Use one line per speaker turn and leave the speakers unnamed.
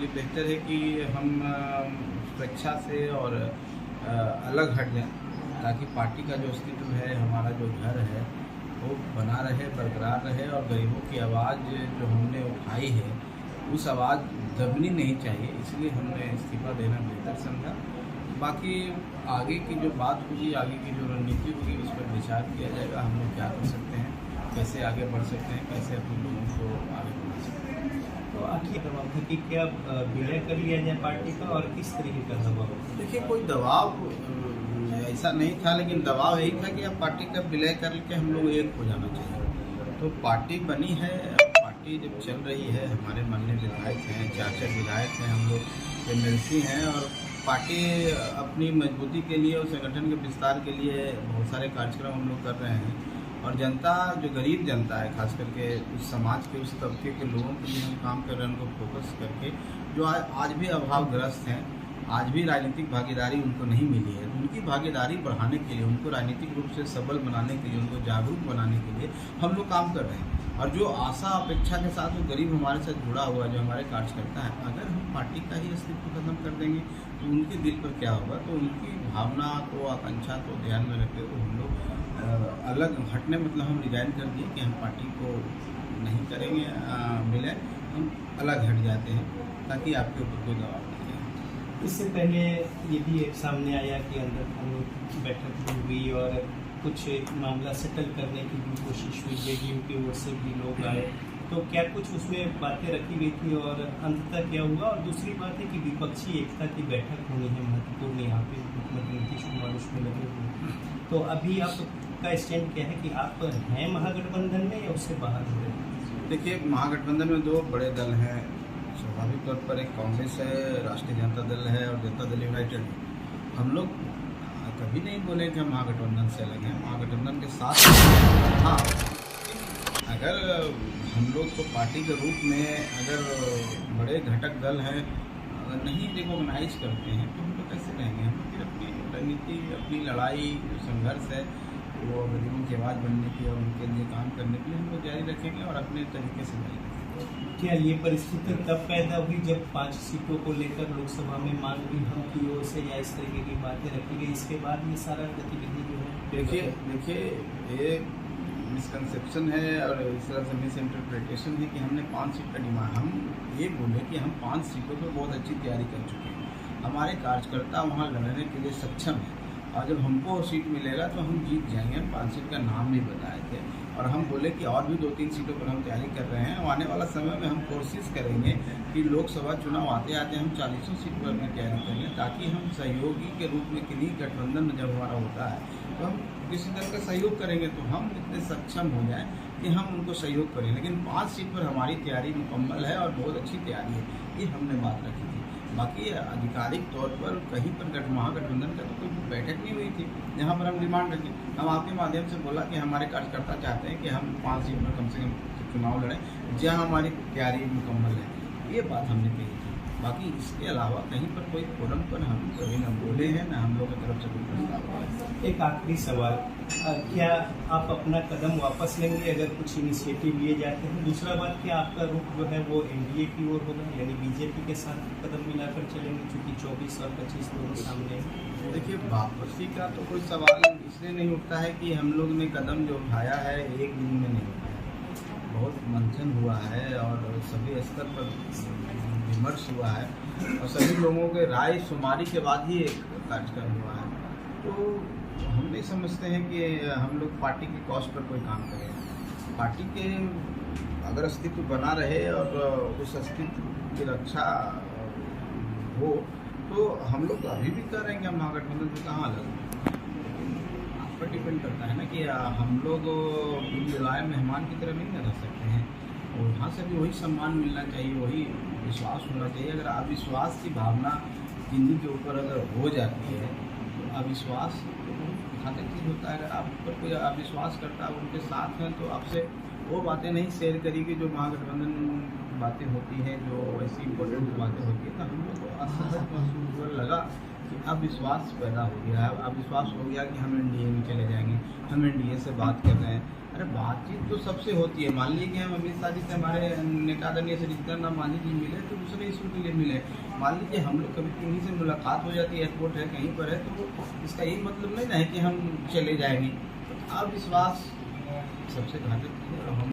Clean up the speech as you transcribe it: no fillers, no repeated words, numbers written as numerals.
लिए बेहतर है कि हम स्वेच्छा से और अलग हट जाएं, ताकि पार्टी का जो अस्तित्व है, हमारा जो घर है, वो बना रहे, बरकरार रहे और गरीबों की आवाज़ जो हमने उठाई है उस आवाज़ दबनी नहीं चाहिए। इसलिए हमने इस्तीफा देना बेहतर समझा। बाकी आगे की जो बात होगी, आगे की जो रणनीति होगी, उस पर विचार किया जाएगा। हम लोग क्या कर सकते हैं, कैसे आगे बढ़ सकते हैं, कैसे अपने लोगों को आगे बढ़ा सकते हैं।
तो आखिर दबाव था कि क्या विलय कर लिया जाए पार्टी का, और किस तरीके का दबाव?
देखिए, कोई दबाव ऐसा नहीं था, लेकिन दबाव यही था कि अब पार्टी का विलय करके हम लोग एक हो जाना चाहिए। तो पार्टी बनी है, पार्टी जब चल रही है, हमारे माननीय विधायक हैं, 4 विधायक हैं, हम लोग एमएलसी हैं, और पार्टी अपनी मजबूती के लिए और संगठन के विस्तार के लिए बहुत सारे कार्यक्रम हम लोग कर रहे हैं। और जनता, जो गरीब जनता है, खास करके उस समाज के, उस तबके के लोगों के लिए हम काम कर रहे हैं, उनको फोकस करके, जो आज भी अभावग्रस्त हैं, आज भी राजनीतिक भागीदारी उनको नहीं मिली है, उनकी भागीदारी बढ़ाने के लिए, उनको राजनीतिक रूप से सबल बनाने के लिए, उनको जागरूक बनाने के लिए हम लोग काम कर रहे हैं। और जो आशा अपेक्षा के साथ वो गरीब हमारे साथ जुड़ा हुआ है, जो हमारे कार्यकर्ता है, अगर हम पार्टी का ही अस्तित्व खत्म कर देंगे तो उनके दिल पर क्या होगा। तो उनकी भावना को, आकांक्षा को ध्यान में रखते हुए हम लोग अलग हटने, मतलब हम रिजाइन कर दिए कि हम पार्टी को नहीं करेंगे विलय, हम अलग हट जाते हैं, ताकि आपके ऊपर कोई दबाव नहीं है।
इससे पहले ये भी एक सामने आया कि अंदर बैठक हुई और कुछ मामला सेटल करने की भी कोशिश हुई, जेडीयू की ओर से भी लोग आए, तो क्या कुछ उसमें बातें रखी गई थी और अंततः क्या हुआ? और दूसरी बात है कि विपक्षी एकता की बैठक होनी है महत्वपूर्ण, यहाँ पे मुख्यमंत्री नीतीश कुमार उसमें लगे हुए, तो अभी आपका स्टैंड क्या है कि आप हैं महागठबंधन में या उससे बाहर हो रहे हैं?
देखिए, महागठबंधन में 2 बड़े दल हैं। स्वाभाविक तौर पर एक कांग्रेस है, राष्ट्रीय जनता दल है, और जनता दल यूनाइटेड है। हम लोग कभी नहीं बोले कि हम महागठबंधन से अलग हैं, महागठबंधन के साथ। हाँ, अगर हम लोग को पार्टी के रूप में अगर बड़े घटक दल हैं, अगर नहीं रिकॉग्नाइज करते हैं, तो हम लोग कैसे रहेंगे? हम लोग फिर अपनी रणनीति, अपनी लड़ाई, संघर्ष है वो गरीबों की आवाज़ बनने की और उनके लिए काम करने के लिए हम लोग जारी रखेंगे और अपने तरीके से जारी रखेंगे।
क्या ये परिस्थिति तब पैदा हुई जब 5 सीटों को लेकर लोकसभा में मांग भी हम की ओर से या इस तरीके की बातें रखी गई, इसके बाद ये सारा गतिविधि जो है?
देखिए, ये मिसकंसेप्शन है और इस तरह से मिस इंटरप्रिटेशन है कि हमने 5 सीट का डिमांड, हम ये बोले कि हम 5 सीटों पर बहुत अच्छी तैयारी कर चुके हैं, हमारे कार्यकर्ता वहाँ लड़ने के लिए सक्षम हैं, और जब हमको सीट मिलेगा तो हम जीत जाएंगे। हम 5 सीट का नाम भी बताए थे, और हम बोले कि और भी 2-3 सीटों पर हम तैयारी कर रहे हैं। आने वाला समय में हम कोशिश करेंगे कि लोकसभा चुनाव आते आते हम 40 सीट पर अपनी तैयारी करेंगे, ताकि हम सहयोगी के रूप में किन्हीं गठबंधन जब हमारा होता है तो हम किसी दल का सहयोग करेंगे, तो हम इतने सक्षम हो जाएं कि हम उनको सहयोग करें। लेकिन 5 सीट पर हमारी तैयारी मुकम्मल है और बहुत अच्छी तैयारी है, ये हमने बात रखी थी। बाकी आधिकारिक तौर पर कहीं पर महागठबंधन का तो कोई बैठक नहीं हुई थी जहाँ पर हम डिमांड रखें। हम आपके माध्यम से बोला कि हमारे कार्यकर्ता चाहते हैं कि हम 5 सीट पर कम से कम चुनाव लड़ें, जहाँ हमारी तैयारी मुकम्मल है, ये बात हमने कही थी। बाकी इसके अलावा कहीं पर कोई फोरम पर हम कभी न बोले हैं, न हम लोग की तरफ से कोई प्रस्ताव।
एक आखिरी सवाल, क्या आप अपना कदम वापस लेंगे अगर कुछ इनिशिएटिव लिए जाते हैं? दूसरा बात, क्या आपका रुख जो है वो एनडीए की ओर होगा, यानी बीजेपी के साथ कदम मिलाकर चलेंगे, चूँकि 24 और 25 दोनों सामने हैं?
देखिए, वापसी का तो कोई सवाल इसलिए नहीं उठता है कि हम लोग ने कदम जो उठाया है एक दिन में नहीं उठाया, बहुत मंथन हुआ है और सभी स्तर पर विमर्श हुआ है और सभी लोगों के राय शुमारी के बाद ही एक कार्यक्रम हुआ है। तो हम नहीं समझते हैं कि हम लोग पार्टी के कॉस्ट पर कोई काम करें। पार्टी के अगर अस्तित्व बना रहे और उस अस्तित्व की रक्षा हो तो हम लोग अभी भी कर रहे हैं कि हम महागठबंधन से कहाँ अलग हैं। आप पर डिपेंड करता है ना कि हम लोग लाए मेहमान की तरह नहीं रह सकते हैं, और वहाँ से भी वही सम्मान मिलना चाहिए, वही विश्वास होना चाहिए। अगर अविश्वास की भावना किन्हीं के ऊपर अगर हो जाती है तो अविश्वास घातक चीज़ होता है। अगर आप ऊपर कोई अविश्वास करता है, उनके साथ हैं, तो आपसे वो बातें नहीं शेयर करेगी जो महागठबंधन बातें होती हैं, जो ऐसी इम्पोर्टेंट बातें होती हैं। तो हम लोग को असहज महसूस लगा अब विश्वास पैदा हो गया है, अब विश्वास हो गया कि हम एनडीए में चले जाएंगे, हम एनडीए से बात कर रहे हैं। अरे बातचीत तो सबसे होती है। मान लीजिए कि हम अमित शाह जी से, हमारे नेता आदरणीय श्री जीतन राम मांझी जी मिले तो दूसरे इशू के लिए मिले। मान लीजिए हम लोग कभी किन्हीं से मुलाकात हो जाती है, एयरपोर्ट है, कहीं पर है, तो इसका ये मतलब नहीं ना है कि हम चले जाएंगे। तो अविश्वास सबसे घातक है। हम